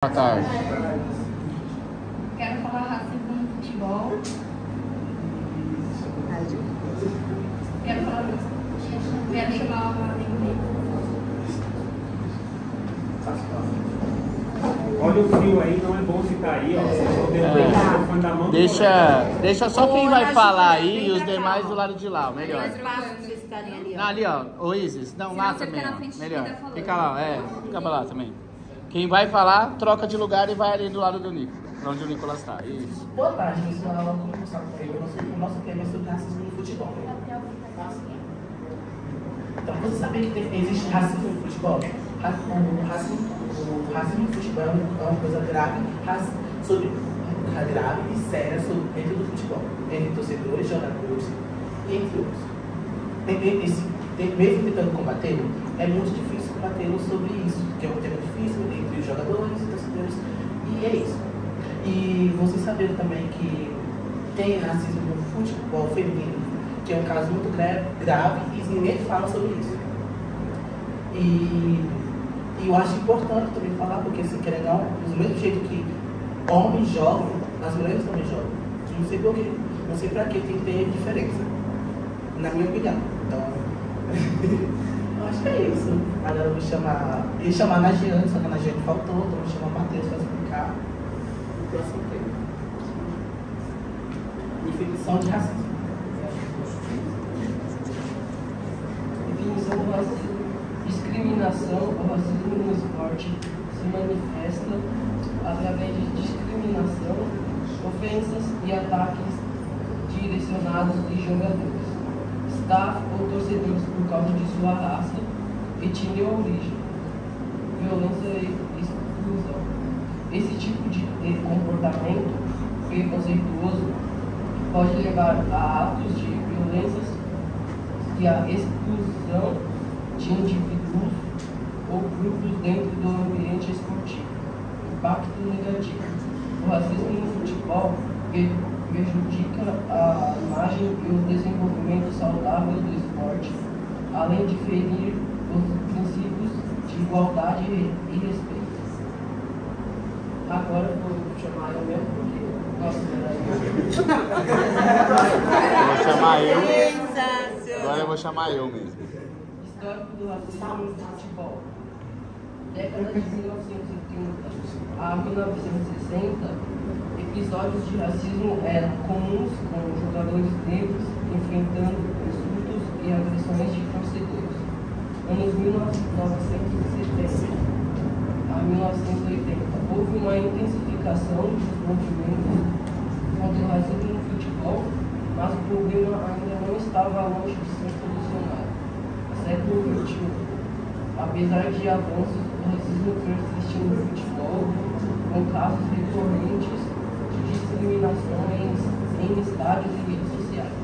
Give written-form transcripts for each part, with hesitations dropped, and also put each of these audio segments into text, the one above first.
Boa tarde. Quero falar racismo no futebol. Quero chamar um amigo meu. Olha o fio aí, não é bom ficar aí, ó. Deixa só quem vai falar aí e os demais do lado de lá, melhor. Não, ali, ó. Ô Isis, não, lá também, ó. Melhor. Fica lá, fica lá também. Quem vai falar, troca de lugar e vai ali do lado do Nico, pra onde o Nicolas está. Isso. Boa tarde, pessoal. Vamos começar com ele. O nosso tema é sobre racismo no futebol. Então, você sabia que existe racismo no futebol? O racismo no futebol é uma coisa grave, grave e séria dentro do futebol, entre torcedores, jogadores e entre outros. Mesmo tentando combatê-lo, é muito difícil combatê-lo sobre isso, que é um tema difícil entre os jogadores e torcedores, e é isso. E vocês saberam também que tem racismo no futebol feminino, que é um caso muito grave e ninguém fala sobre isso. E eu acho importante também falar, porque se quer não, do mesmo jeito que homens jogam, as mulheres também jogam. Não sei porquê, não sei pra que tem que ter diferença, na minha opinião. Então, eu acho que é isso. Agora eu vou chamar. Eu ia chamar a Nagiane, só que a Nagiane faltou, então eu vou chamar o Matheus para explicar o próximo tema. Definição de racismo. Definição do racismo. Discriminação ou racismo no esporte se manifesta através de discriminação, ofensas e ataques direcionados de jogadores, staff ou torcedores por causa de sua raça, etnia ou origem, violência e exclusão. Esse tipo de comportamento preconceituoso pode levar a atos de violências e a exclusão de indivíduos ou grupos dentro do ambiente esportivo. Impacto negativo. O racismo no futebol prejudica a imagem e o desenvolvimento saudável do esporte, além de ferir os princípios de igualdade e respeito. Agora eu vou chamar eu mesmo, porque Vou chamar eu. Agora eu vou chamar eu mesmo. Histórico do racismo no futebol. Década de 1930 a 1960, episódios de racismo eram comuns, com jogadores negros enfrentando insultos e agressões de torcedores. Anos 1970 a 1980, houve uma intensificação dos movimentos contra o racismo no futebol, mas o problema ainda não estava longe de ser solucionado. Século XXI, apesar de avanços, o racismo persiste no futebol, com casos recorrentes de discriminação em estádios e redes sociais.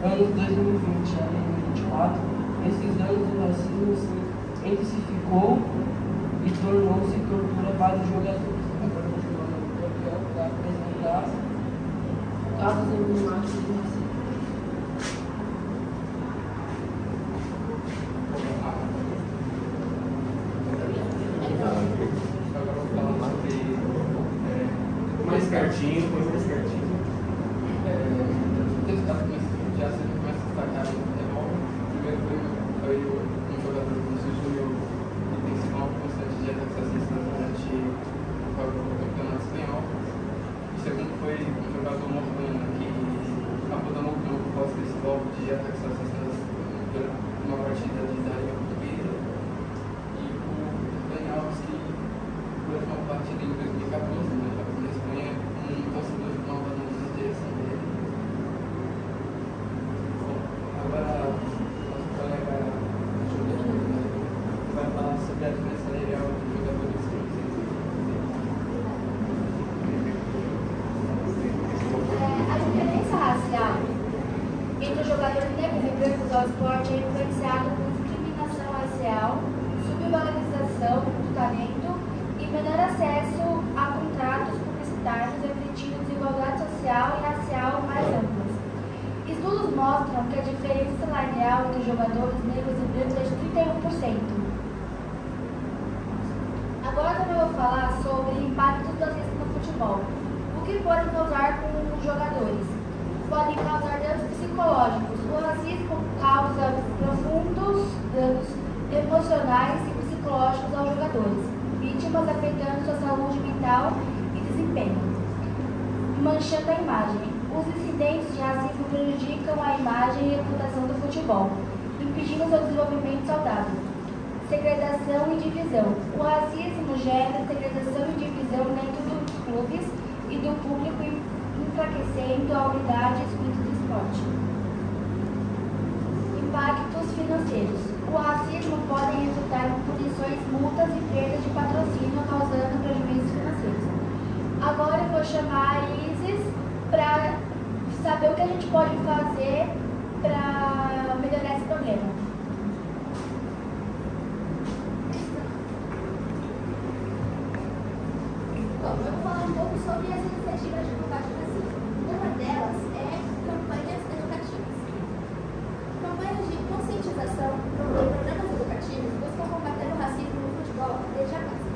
Anos 2020 a 2024, nesses anos o racismo se intensificou e tornou-se tortura para os jogadores. Agora vou chamar o campeão para apresentar casos emblemáticos de racismo. Mais pertinho, coisa mais pertinho. Dois casos que já se começa a destacar no futebol. Primeiro foi um jogador que surgiu e tem sido uma constante de ataques racistas durante o campeonato espanhol. O segundo foi um jogador morcano que acabou dando o campo após esse golpe de ataques racistas durante uma partida de Liga Portuguesa. E o Dani Alves, que durante uma partida em 2014, né, na Espanha, um torcedor de Nova na direção dele. Agora, nosso colega vai falar sobre a diferença salarial de jogadores que A diferença racial entre os jogadores negros e brancos ao esporte é influenciada por discriminação racial, subvalorização do talento e menor acesso a contratos publicitários refletindo desigualdade social e racial mais amplas. Estudos mostram que a diferença salarial entre jogadores negros e brancos é de 31%. Agora também vou falar sobre impactos do racismo no futebol. O que pode causar com os jogadores? Podem causar danos psicológicos. O racismo causa profundos danos emocionais e psicológicos aos jogadores, vítimas afetando sua saúde mental e desempenho. Manchando a imagem. Os incidentes de racismo prejudicam a imagem e a reputação do futebol, impedindo seu desenvolvimento saudável. Segregação e divisão. O racismo gera segregação e divisão dentro dos clubes e do público, enfraquecendo a unidade e espírito do esporte. Impactos financeiros. O racismo pode resultar em punições, multas e perdas de patrocínio, causando prejuízos financeiros. Agora eu vou chamar a Isis para saber o que a gente pode fazer para melhorar esse problema. Bom, eu vou falar um pouco sobre as iniciativas de combate ao racismo. Uma delas é campanhas educativas. Campanhas de conscientização e programas educativos buscam combater o racismo no futebol desde a base.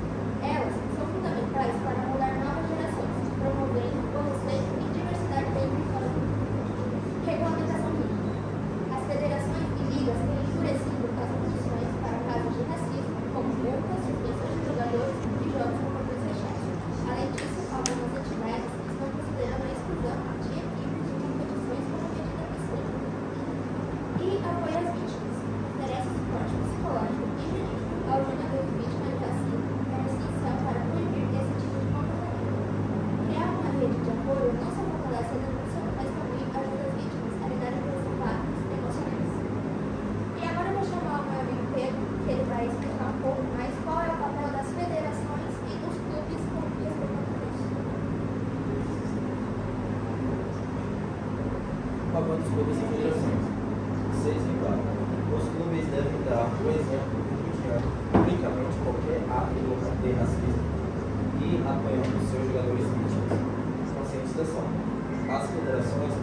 Elas são fundamentais para moldar novas gerações, promovendo o respeito e diversidade dentro e fora do mundo. Regulamentação mínima. As federações e ligas têm endurecido as condições para casos de racismo, como multas, suspensões de jogadores e jogos com portões fechados. Além disso, algumas entidades estão considerando a exclusão de equipes de competições como medida precisa. E apoio às vítimas. Oferece suporte psicológico e jurídico aos jogadores vítimas de racismo. É essencial para proibir esse tipo de comportamento. Criar uma rede de apoio não só fortalece a educação, mas também ajuda as vítimas a lidarem com os impactos emocionais. E agora eu vou chamar o meu amigo Pedro, que ele vai explicar um pouco mais qual é o papel das federações e dos clubes com respeito a isso. O papel dos clubes e federações. 6 e 4. Os clubes devem dar o exemplo repudiando publicamente qualquer ato de racismo e apoiando os seus jogadores vítimas. Conscientização. As federações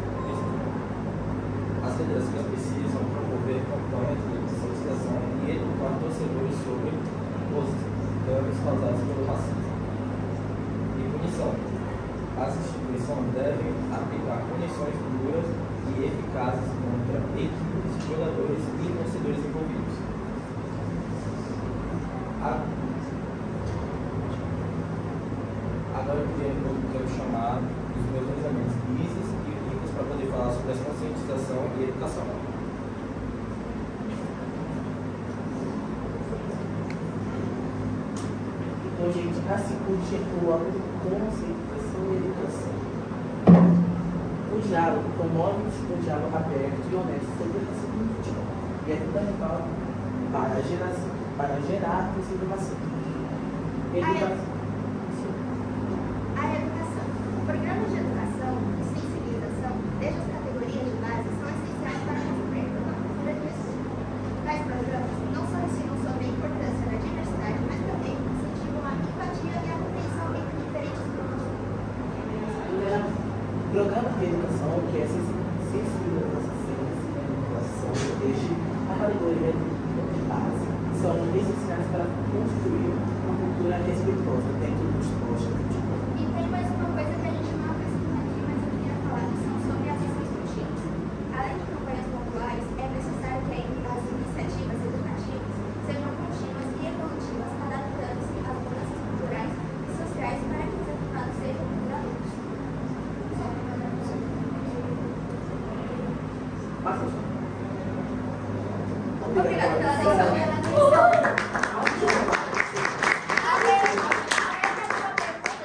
precisam promover campanhas de conscientização e educar torcedores sobre os danos causados pelo racismo. E punição. As instituições devem aplicar punições duras e eficazes contra equipes, jogadores e torcedores envolvidos. Agora eu quero chamar os meus dois amigos Isis e Lucas para poder falar sobre a conscientização e educação. Então, gente, assim conceituando conscientização e educação. O diálogo promove um diálogo aberto e honesto sobre o racismo no futebol e é fundamental para gerar transformação. A educação. Programas de educação e sensibilização, desde as categorias de base, são essenciais para construir uma cultura de estudo. Tais programas não só ensinam sobre a importância da diversidade, mas também incentivam a empatia e a compreensão entre diferentes grupos. Programas de educação, que é sensibilização desde a categoria de base, são essenciais para construir uma cultura respeitosa dentro do esporte do futebol. E tem mais uma coisa que a gente não apresentou aqui, mas eu queria falar, que são sobre as ações contínuas. Além de campanhas pontuais, é necessário que as iniciativas educativas sejam contínuas e evolutivas, adaptando-se às mudanças culturais e sociais para que os resultados sejam duradouros. Obrigada pela atenção.